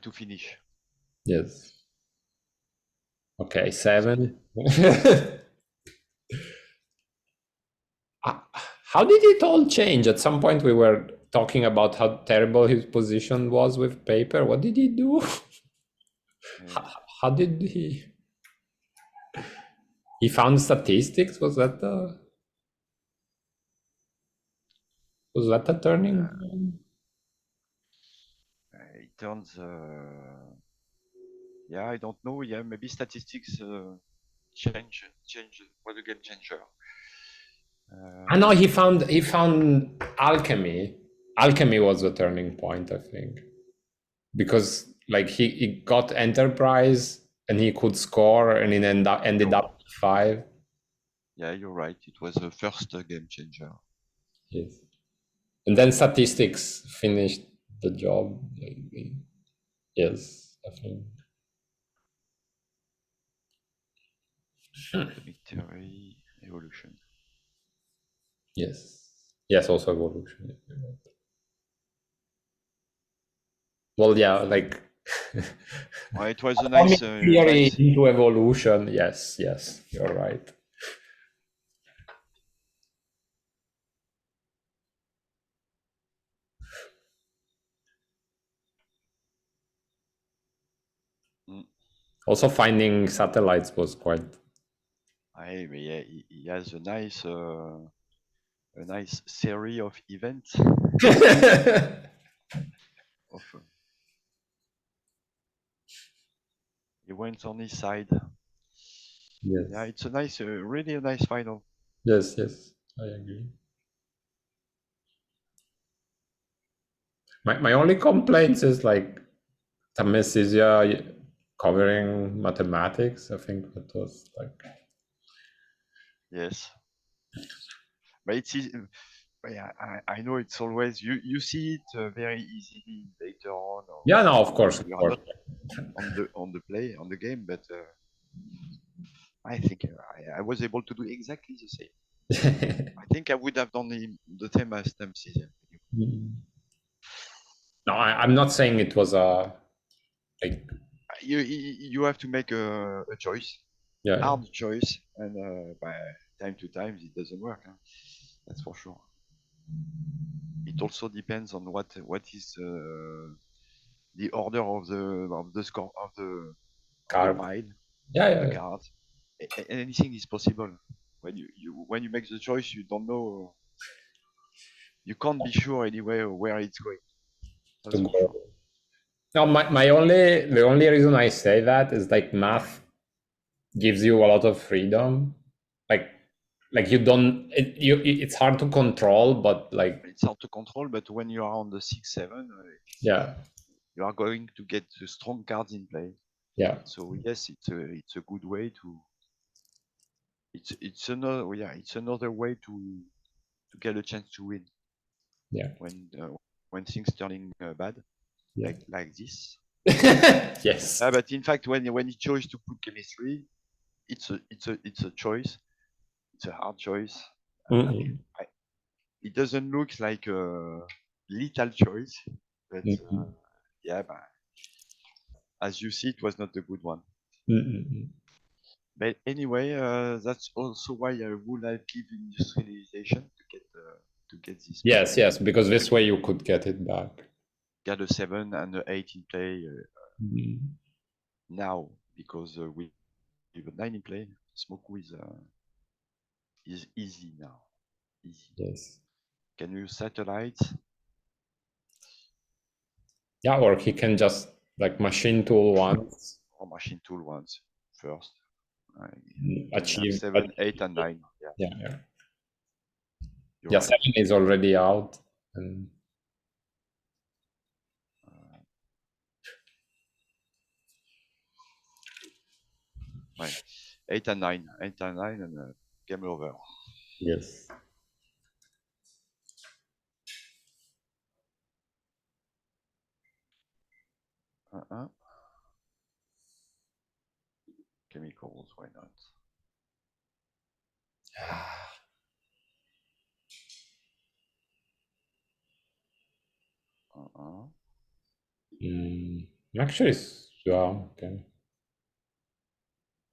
To finish. yes. Okay, 7. How did it all change? At some point, we were talking about how terrible his position was with paper. What did he do? how, Uh, how did he? He found statistics. Was that a turning uh, point? it turns. Yeah, I don't know. Yeah, maybe statistics change was a game changer. I know he found alchemy. Alchemy was a turning point, I think, because like he got enterprise and he could score and it ended You're, up 5. yeah, you're right. It was the first game changer. Yes. And then statistics finished the job. Yes, I think. Atomic theory, evolution. Yes. Yes, also evolution. Well, yeah, like Well, it was a atomic nice, theory nice. into evolution. Yes, yes, you're right. Mm, Also, finding satellites was quite. yeah, he has a nice series of events of he went on his side. Yeah, Yes, it's a nice, really a nice final. yes, yes. I agree. My only complaints is like tamesizeya covering mathematics. I think that was like. Yes, but it's easy. But yeah, I know it's always you see it very easily later on, or Yeah, no, when of course, of you are course. not on the play on the game. But I think I was able to do exactly the same. I think I would have done the same as them season. No, I'm not saying it was a like. You have to make a choice, Yeah, yeah. hard choice, and by time to time it doesn't work. Huh? That's for sure. It also depends on what is the order of the score of the Card. pile Yeah, of yeah, the yeah. cards. Anything is possible. When you make the choice, you don't know. You can't be sure anyway where it's going. To That's for go. sure. No, the only reason I say that is like math gives you a lot of freedom. Like like you don't it's hard to control, but like It's hard to control, but when you are on the 6-7, yeah, you are going to get the strong cards in play. yeah, So yes, it's a good way to it's another yeah it's another way to get a chance to win yeah, when things turning bad yeah. like this. Yes. But in fact, when he chose to put chemistry, it's a choice. It's a hard choice. Mm-mm. I, it doesn't look like a lethal choice, but Mm-mm. yeah, but as you see, it was not a good one. Mm-mm. But anyway, that's also why I would have given industrialization to get this Yes, point. yes, because this way you could get it back. Get a 7 and a 8 in play Mm. now because with a 9 in play, Smoku is easy now. Easy. Yes. Can you satellites Yeah, or he can just like machine tool once, or machine tool ones first? Uh, then you have achieve. 7, 8, and 9. Yeah, Yeah, yeah. you're Yeah, right. 7 is already out. And Uh, right. 8 and 9, 8 and 9, and game over. yes. Uh-uh. Chemicals, why not? Uh-uh. Mm. Actually, yeah, okay.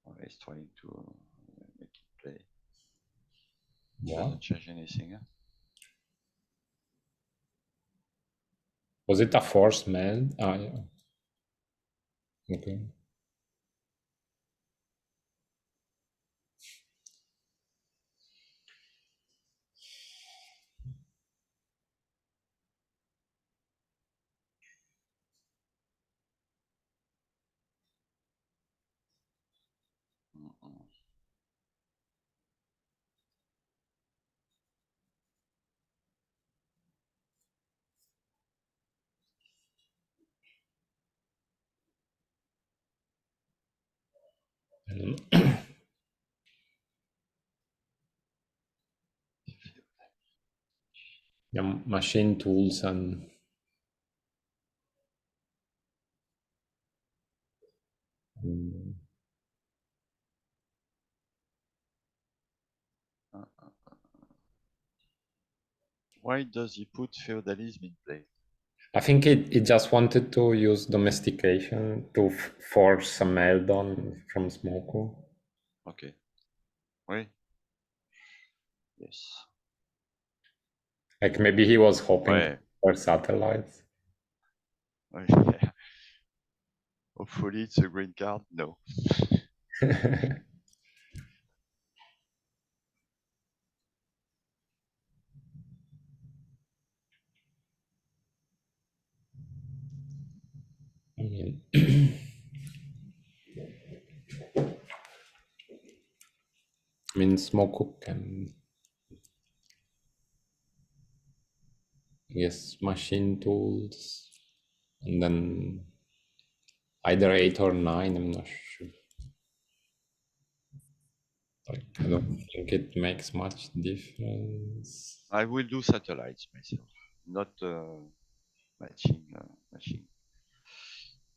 Always trying to make it play. What? Doesn't change anything. Huh? Was it a force meld? Ah, yeah. Okay. Mm-mm. Yeah, machine tools and mm, Uh-uh. Why does he put feudalism in play? I think it just wanted to use domestication to force a meld on from Smoku. Okay. Oui. Yes. Like maybe he was hoping Ouais. for satellites. Ouais. Hopefully it's a green card. No. I mean, I mean, Smoku can, yes, machine tools, and then either 8 or 9. I'm not sure. Like, I don't think it makes much difference. I will do satellites myself, not matching.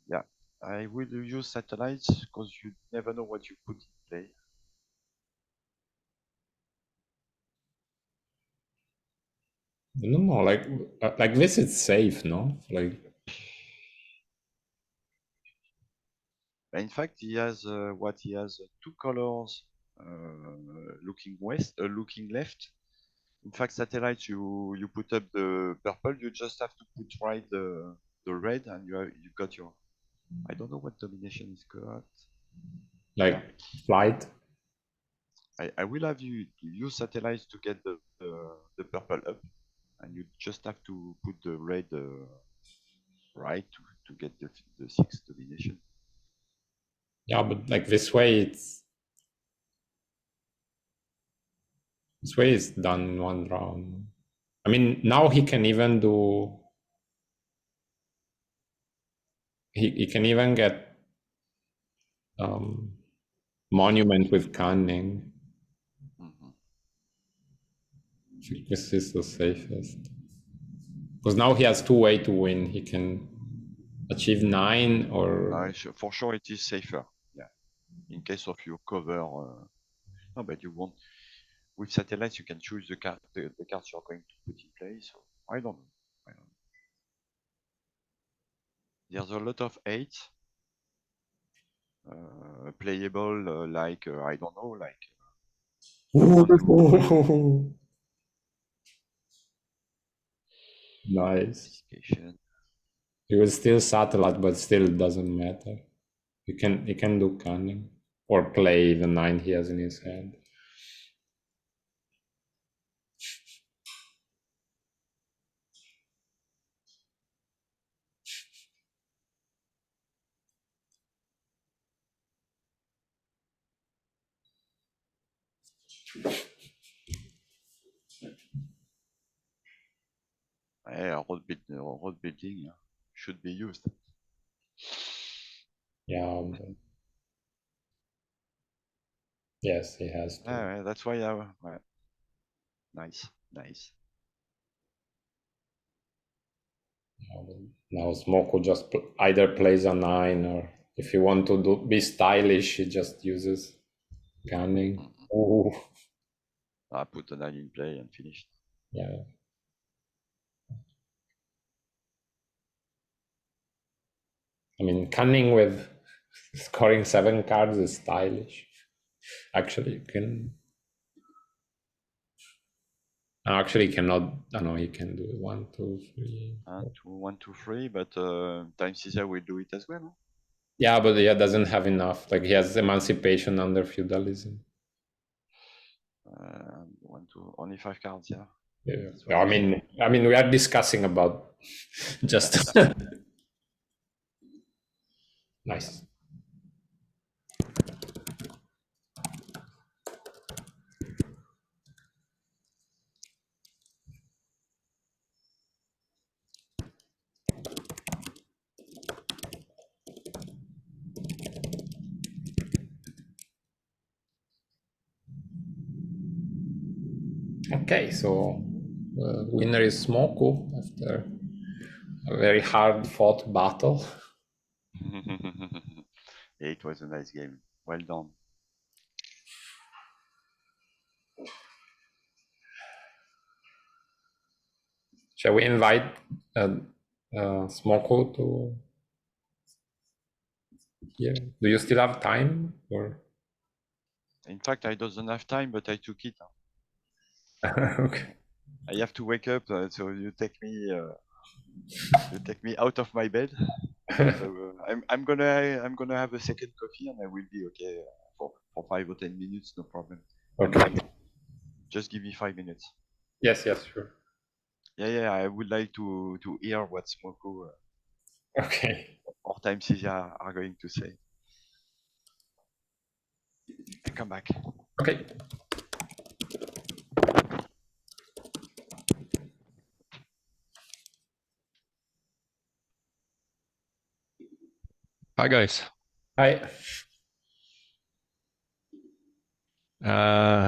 Yeah, I will use satellites because you never know what you put in play. No, no, like this, it's safe, no? Like, In fact, he has what he has two colors looking west, looking left. In fact, satellites you put up the purple. You just have to put right the red, and you got your. I don't know what domination is correct. like Yeah, flight. I will have you use satellites to get the purple up, and you just have to put the red right to get the sixth domination. Yeah, but like this way is done in 1 round. I mean, now he can even do. He can even get monument with cunning. Mm-hmm. I think this is the safest because now he has 2 ways to win. He can achieve 9 or For sure, it is safer. Yeah, in case of your cover. No, but you won't. With satellites, you can choose the cards you're going to put in place. So I don't know. I don't know. There's a lot of eights playable, like I don't know, like the one nice. investigation. He will still satellite, but still doesn't matter. He can do cunning or play the 9 he has in his hand. Road building should be used. Yeah, but yes, he has to. That's why nice, nice. Now Smoko just either plays a 9 or if you want to be stylish, he just uses cunning. Mm-mm. Ooh, I put a 9 in play and finished. yeah. I mean, cunning with scoring 7 cards is stylish. Actually, you can. Actually, he cannot. I know he can do it. 1, 2, 3. 1, 2, 3, but tamesizeya will do it as well. No? Yeah, but he doesn't have enough. Like he has emancipation under feudalism. 1, 2, only 5 cards. Yeah. Yeah. That's what you say. I mean, we are discussing about just nice. Okay, so winner is Smoku after a very hard fought battle. Yeah, it was a nice game. Well done. Shall we invite Smoku to here? Do you still have time? Or In fact, I doesn't have time, but I took it. okay. I have to wake up, so you take me out of my bed. So I'm gonna have a second coffee, and I will be okay for 5 or 10 minutes, no problem. Okay. Just give me 5 minutes. Yes, sure. Yeah, I would like to hear what ssmoku Okay. or tamesizeya are going to say. I come back. Okay. Hi guys. Hi.